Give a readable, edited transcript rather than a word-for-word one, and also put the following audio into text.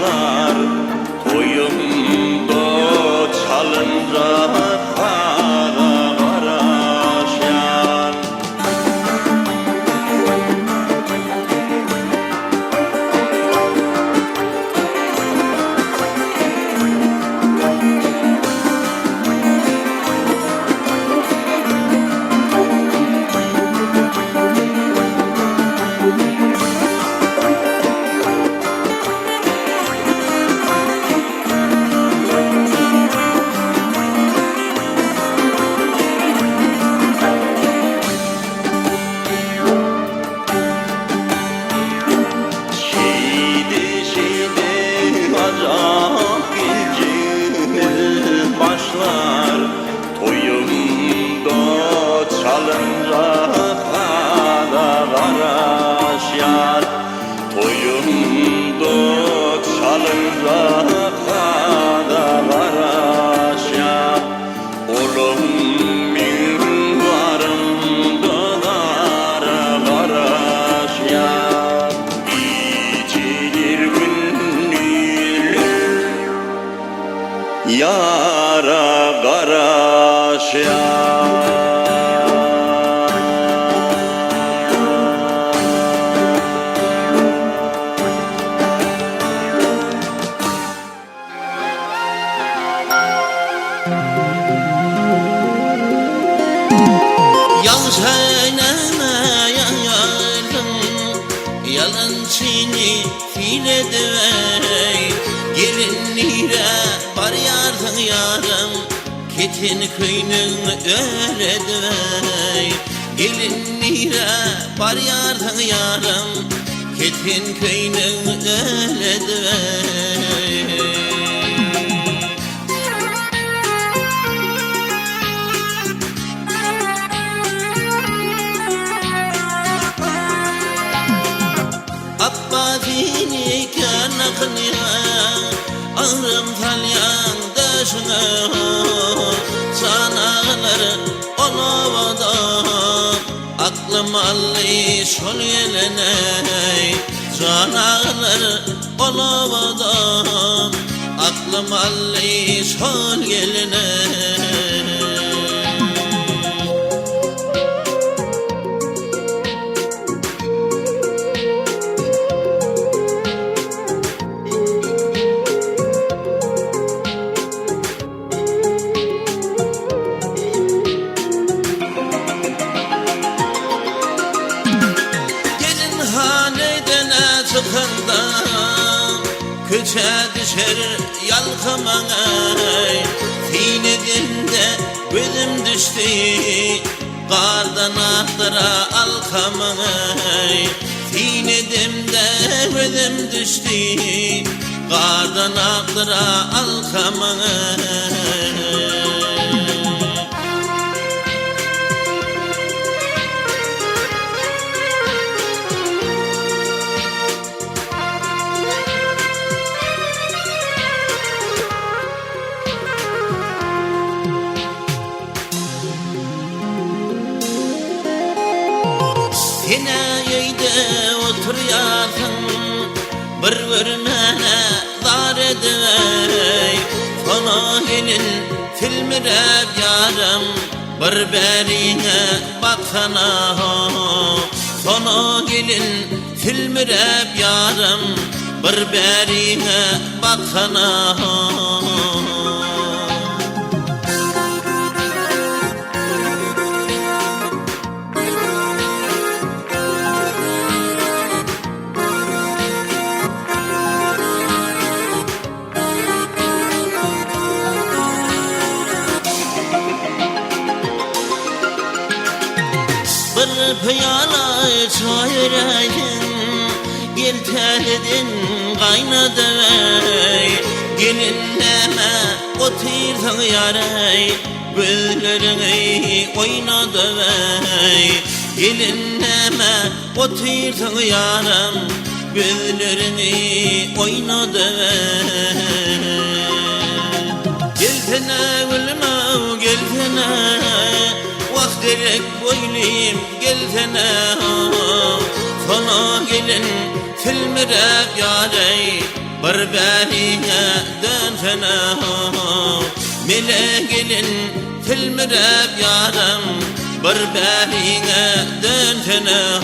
başlar. Toyumda çalınca kara kara şan. Çalınca kara kara şan. Toyumda çalınca kara kara şan. Oğlum min varımda kara kara şan. İçilir günlük yara kara şan. Yalancını file devey, gelinlere bar yardan yarım, ketin köyünün öyle devey. Gelinlere bar yardan yarım, ketin köyünün öyle devey. Abbasini kanaklıya, ağrım talyan daşına, sanaları olavada, aklım allı şol gelene. Sanaları olavada, aklım allı şol gelene. Köçe düşer yalkamana, sinedimde gözüm düştü, kardan aktıra alkamana. Sinedimde gözüm düştü, kardan aktıra alkamana. Yine yeyde oturuyorsun, bir-birine zar edey. Sana gelin filmirep yarım, bir-birine baksana. Sana gelin filmirep yarım, bir-birine baksana. Bir piyala çayırayım, gel tehdin kaynadı vey. Gelinleme otursan yarey, gözlerini oynadı vey. Gelinleme otursan yarım, gözlerini oynadı vey. Gelsene gülüm gelsene, vakterek boyluyum gelsene. Sana gelin filmirep yarey, بربانية دن فنا ملقلن في المراب يارم بربانية دن فنا